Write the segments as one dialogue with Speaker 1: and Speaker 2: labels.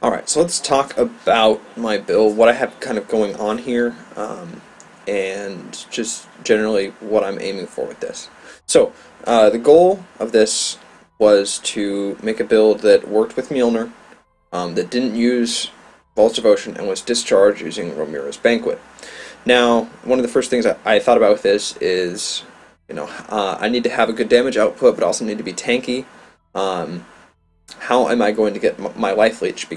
Speaker 1: Alright, so let's talk about my build, what I have kind of going on here, and just generally what I'm aiming for with this. So, the goal of this was to make a build that worked with Mjolnir, that didn't use Vault's Devotion, and was discharged using Romira's Banquet. Now, one of the first things I thought about with this is, I need to have a good damage output, but also need to be tanky. How am I going to get my life leech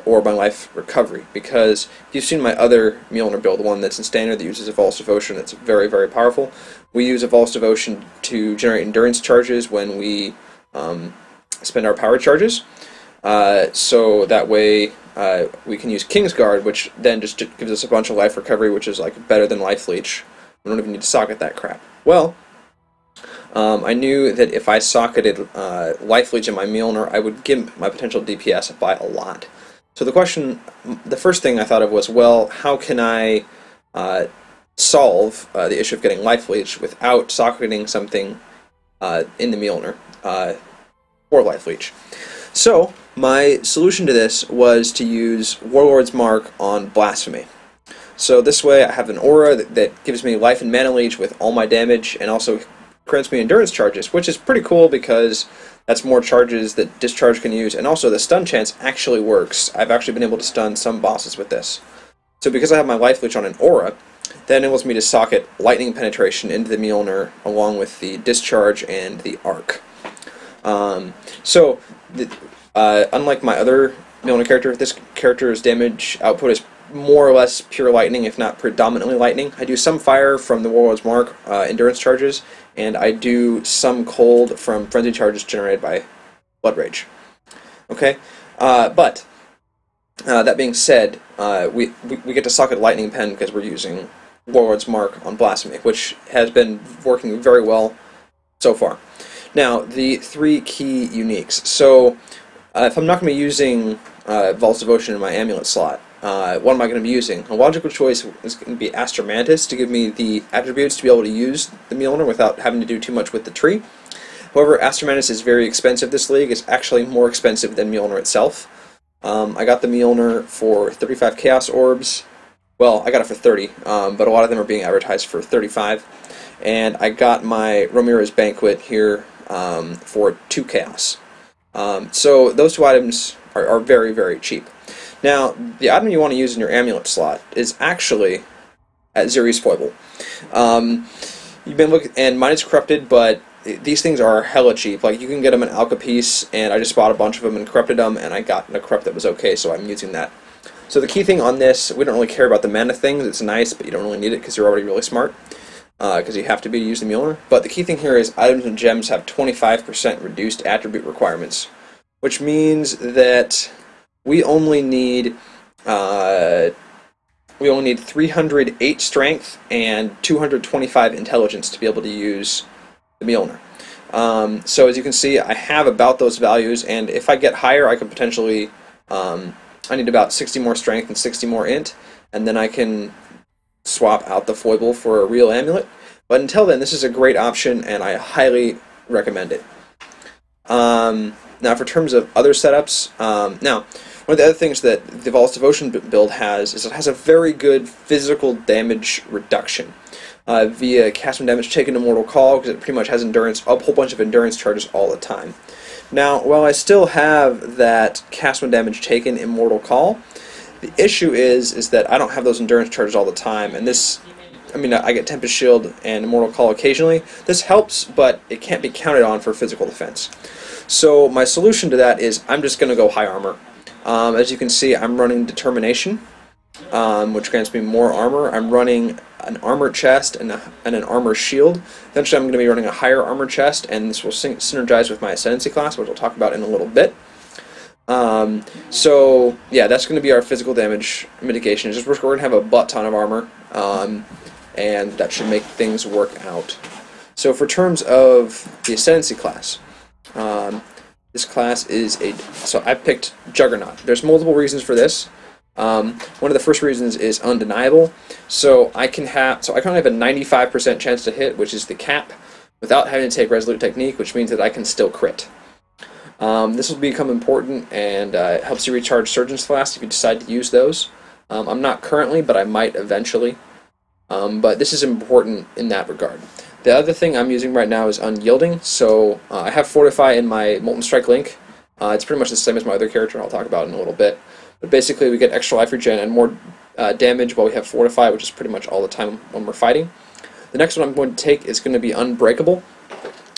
Speaker 1: or my life recovery? Because if you've seen my other Mjolnir build, the one that's in standard that uses Evolve's Devotion, that's very, very powerful. We use Evolve's Devotion to generate endurance charges when we spend our power charges. So that way we can use Kingsguard, which then just gives us a bunch of life recovery, which is like better than life leech. We don't even need to socket that crap. Well, I knew that if I socketed Life Leech in my Mjolnir, I would give my potential DPS by a lot. So the first thing I thought of was, well, how can I solve the issue of getting Life Leech without socketing something in the Mjolnir for Life Leech? So my solution to this was to use Warlord's Mark on Blasphemy. So this way I have an aura that gives me life and mana leech with all my damage, and also grants me endurance charges, which is pretty cool because that's more charges that discharge can use, and also the stun chance actually works. I've actually been able to stun some bosses with this. So because I have my life leech on an aura, that enables me to socket lightning penetration into the Mjolnir along with the discharge and the arc. Unlike my other Mjolnir character, this character's damage output is more or less pure lightning, if not predominantly lightning. I do some fire from the Warlord's Mark endurance charges, and I do some cold from frenzy charges generated by Blood Rage. Okay, but that being said, we get to socket Lightning Pen because we're using Warlord's Mark on Blasphemy, which has been working very well so far. Now, the three key uniques. So, if I'm not going to be using Vault's Devotion in my amulet slot, what am I going to be using? A logical choice is going to be Astra Mantis to give me the attributes to be able to use the Mjolnir without having to do too much with the tree. However, Astra Mantis is very expensive this league. It's actually more expensive than Mjolnir itself. I got the Mjolnir for 35 Chaos Orbs. Well, I got it for 30, but a lot of them are being advertised for 35. And I got my Romira's Banquet here for 2 Chaos. So those two items are very, very cheap. Now, the item you want to use in your amulet slot is actually at Ziri's Foible. You've been looking, and mine is corrupted, but these things are hella cheap. Like, you can get them in Alcapiece, and I just bought a bunch of them and corrupted them, and I got a corrupt that was okay, so I'm using that. So the key thing on this, we don't really care about the mana things. It's nice, but you don't really need it because you're already really smart, because you have to be to use the Mjolnir. But the key thing here is items and gems have 25% reduced attribute requirements, which means that we only need 308 strength and 225 intelligence to be able to use the Mjolnir. So as you can see, I have about those values, and if I get higher, I can potentially I need about 60 more strength and 60 more int, and then I can swap out the foible for a real amulet. But until then, this is a great option, and I highly recommend it. Now, for terms of other setups, one of the other things that the Vault's Devotion build has is it has a very good physical damage reduction via cast when damage taken to Mortal Call, because it pretty much has endurance, a whole bunch of endurance charges all the time. Now, while I still have that cast when damage taken in Mortal Call, the issue is that I don't have those endurance charges all the time, and this, I get Tempest Shield and Immortal Call occasionally. This helps, but it can't be counted on for physical defense. So my solution to that is I'm just going to go high armor. As you can see, I'm running Determination, which grants me more armor. I'm running an armor chest and an armor shield. Eventually I'm going to be running a higher armor chest, and this will synergize with my Ascendancy class, which we'll talk about in a little bit. So yeah, that's going to be our physical damage mitigation. It's just we're going to have a butt ton of armor, and that should make things work out. So for terms of the Ascendancy class, this class is so I picked Juggernaut. There's multiple reasons for this. One of the first reasons is undeniable. So I can have a 95% chance to hit, which is the cap, without having to take Resolute Technique, which means that I can still crit. This will become important, and it helps you recharge Surgeon's Flask if you decide to use those. I'm not currently, but I might eventually. But this is important in that regard. The other thing I'm using right now is Unyielding, so I have Fortify in my Molten Strike link. It's pretty much the same as my other character, I'll talk about in a little bit. But basically we get extra life regen and more damage while we have Fortify, which is pretty much all the time when we're fighting. The next one I'm going to take is going to be Unbreakable.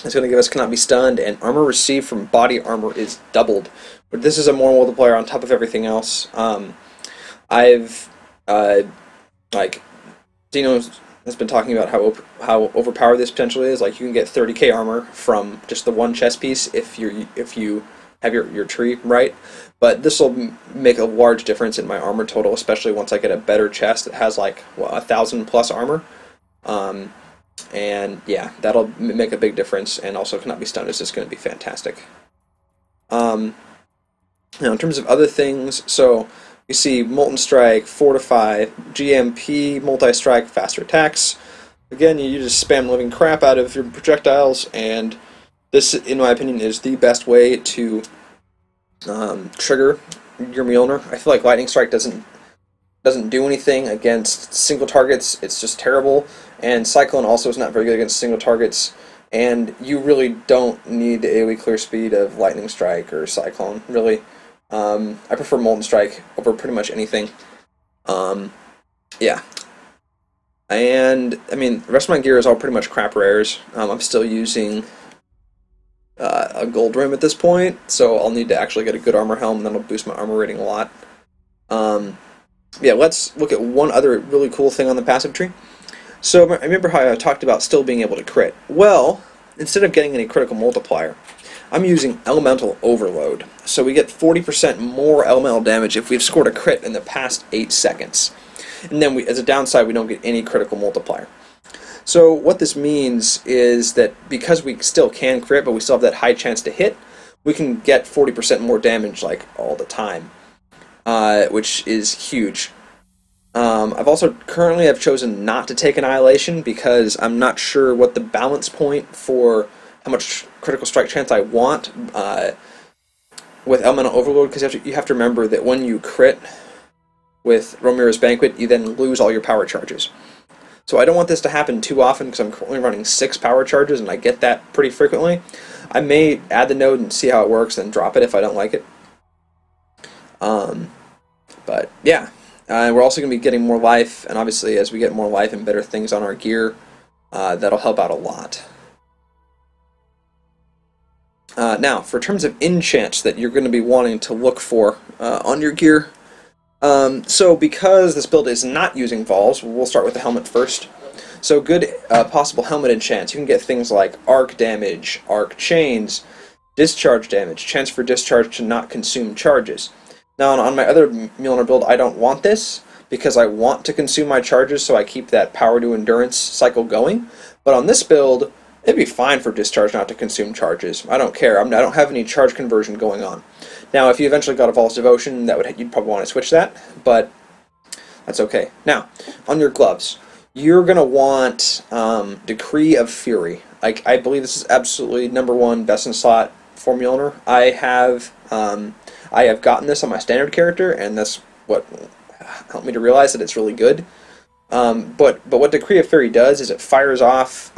Speaker 1: It's going to give us Cannot Be Stunned, and armor received from body armor is doubled. But this is a more multiplier on top of everything else. Like, Dino has been talking about how overpowered this potentially is. Like, you can get 30k armor from just the one chest piece if you have your tree right. But this will make a large difference in my armor total, especially once I get a better chest that has like 1,000+ armor. And yeah, that'll make a big difference. And also, Cannot Be Stunned is just going to be fantastic. Now, in terms of other things, so you see Molten Strike, Fortify, GMP, Multi-Strike, faster attacks. Again, you just spam living crap out of your projectiles, and this, in my opinion, is the best way to trigger your Mjolnir. I feel like Lightning Strike doesn't do anything against single targets. It's just terrible. And Cyclone also is not very good against single targets. And you really don't need the AoE clear speed of Lightning Strike or Cyclone, really. I prefer Molten Strike over pretty much anything. Yeah. And, I mean, the rest of my gear is all pretty much crap rares. I'm still using a gold rim at this point, so I'll need to actually get a good armor helm, and that'll boost my armor rating a lot. Yeah, let's look at one other really cool thing on the passive tree. So, I remember how I talked about still being able to crit. Well, instead of getting any critical multiplier, I'm using Elemental Overload. So we get 40% more elemental damage if we've scored a crit in the past 8 seconds. And then, as a downside, we don't get any critical multiplier. So what this means is that because we still can crit, but we still have that high chance to hit, we can get 40% more damage like all the time, which is huge. I've also currently chosen not to take Annihilation because I'm not sure what the balance point for how much critical strike chance I want with Elemental Overload, because you have to remember that when you crit with Romira's Banquet, you then lose all your power charges. So I don't want this to happen too often because I'm currently running 6 power charges, and I get that pretty frequently. I may add the node and see how it works, then drop it if I don't like it. But yeah, we're also going to be getting more life, and obviously as we get more life and better things on our gear, that'll help out a lot. Now, for terms of enchants that you're going to be wanting to look for on your gear, so because this build is not using Volls, we'll start with the helmet first. So good possible helmet enchants. You can get things like arc damage, arc chains, discharge damage, chance for discharge to not consume charges. Now on my other Mjolnir build, I don't want this because I want to consume my charges, so I keep that power to endurance cycle going. But on this build, it'd be fine for discharge not to consume charges. I don't care. I don't have any charge conversion going on. Now, if you eventually got a Voll's Devotion, you'd probably want to switch that, but that's okay. Now, on your gloves, you're going to want Decree of Fury. I believe this is absolutely #1 best in slot for Mjolnir. I have gotten this on my standard character, and that's what helped me to realize that it's really good. But what Decree of Fury does is it fires off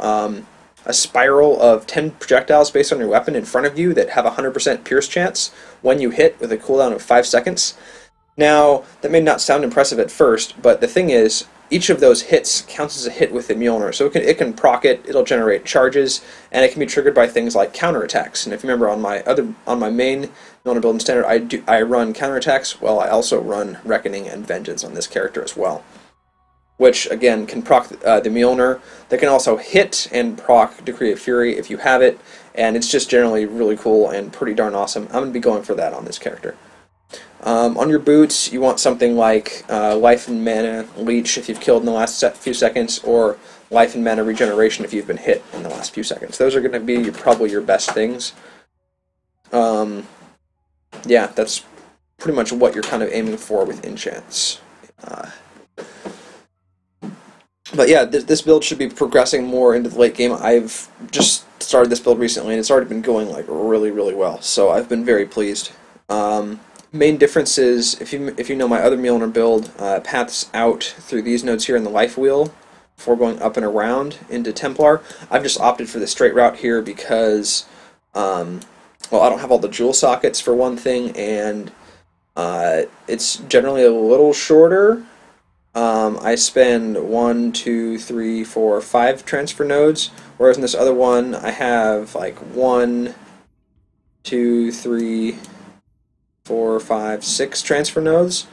Speaker 1: a spiral of 10 projectiles based on your weapon in front of you that have a 100% pierce chance when you hit with a cooldown of 5 seconds. Now, that may not sound impressive at first, but the thing is, each of those hits counts as a hit with the Mjolnir. So it can proc it, it'll generate charges, and it can be triggered by things like counterattacks. And if you remember on my main Mjolnir build in standard, I run counterattacks. Well, I also run Reckoning and Vengeance on this character as well, which again can proc the Mjolnir. They can also hit and proc Decree of Fury if you have it, and it's just generally really cool and pretty darn awesome. I'm going to be going for that on this character. On your boots, you want something like Life and Mana Leech if you've killed in the last few seconds, or Life and Mana Regeneration if you've been hit in the last few seconds. Those are going to be probably your best things. Yeah, that's pretty much what you're kind of aiming for with enchants. But yeah, this build should be progressing more into the late game. I've just started this build recently, and it's already been going like really, really well. So I've been very pleased. Main difference is, if you know my other Mjolnir build, paths out through these nodes here in the life wheel before going up and around into Templar. I've just opted for the straight route here because, well, I don't have all the jewel sockets for one thing, and it's generally a little shorter. I spend 1, 2, 3, 4, 5 transfer nodes, whereas in this other one I have like 1, 2, 3, 4, 5, 6 transfer nodes.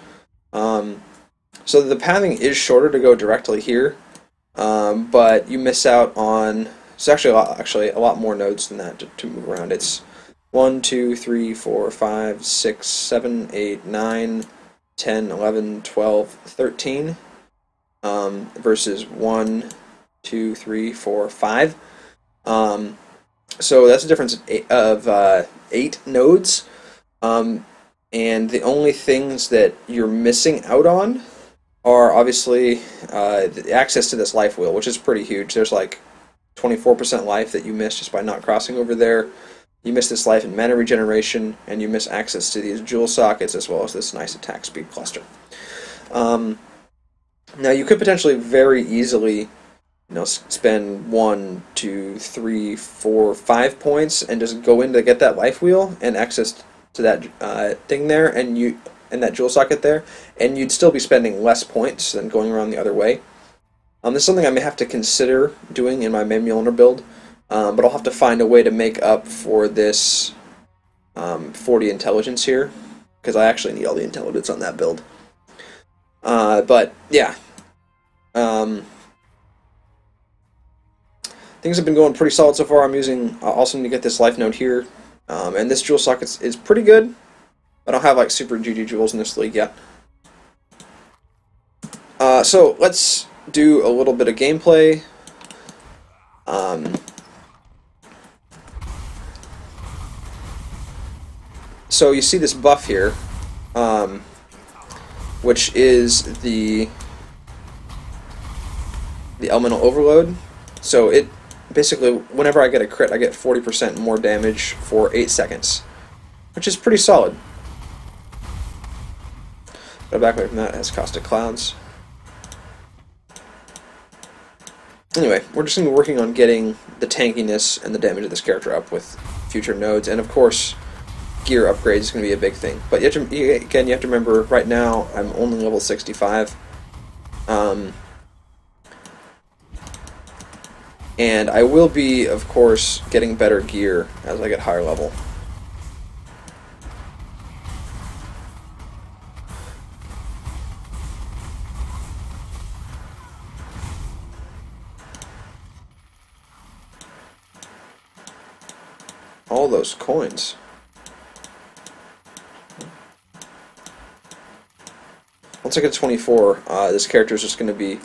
Speaker 1: So the pathing is shorter to go directly here, but you miss out on. It's actually a lot more nodes than that to move around. It's 1, 2, 3, 4, 5, 6, 7, 8, 9, 10, 11, 12, 13, versus 1, 2, 3, 4, 5. So that's a difference of 8 nodes. And the only things that you're missing out on are obviously the access to this life wheel, which is pretty huge. There's like 24% life that you miss just by not crossing over there. You miss this life in mana regeneration, and you miss access to these jewel sockets as well as this nice attack speed cluster. Now you could potentially very easily, spend 1, 2, 3, 4, 5 points and just go in to get that life wheel and access to that thing there, and that jewel socket there, and you'd still be spending less points than going around the other way. This is something I may have to consider doing in my main Mjolnir build, but I'll have to find a way to make up for this 40 intelligence here, because I actually need all the intelligence on that build. But yeah, things have been going pretty solid so far. I'm using also need to get this life node here, and this jewel socket is pretty good. I don't have like super GG jewels in this league yet. So let's do a little bit of gameplay. So you see this buff here, which is the elemental overload. So it basically, whenever I get a crit, I get 40% more damage for 8 seconds, which is pretty solid. Go back away from that. It has Caustic Clouds. Anyway, we're just going to be working on getting the tankiness and the damage of this character up with future nodes, and of course, gear upgrades is going to be a big thing. But you have to remember, right now I'm only level 65, and I will be, of course, getting better gear as I get higher level. All those coins. Once I get to 24, this character is just going to be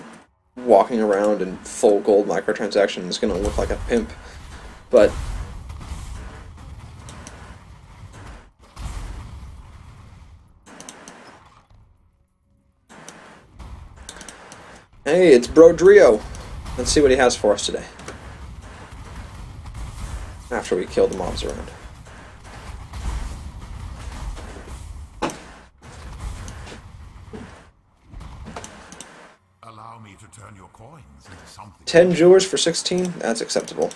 Speaker 1: walking around in full gold microtransaction. It's going to look like a pimp, but hey, it's Bro Drio. Let's see what he has for us today, after we kill the mobs around.
Speaker 2: Allow me to turn your coins into something.
Speaker 1: 10 jewelers for 16? That's acceptable.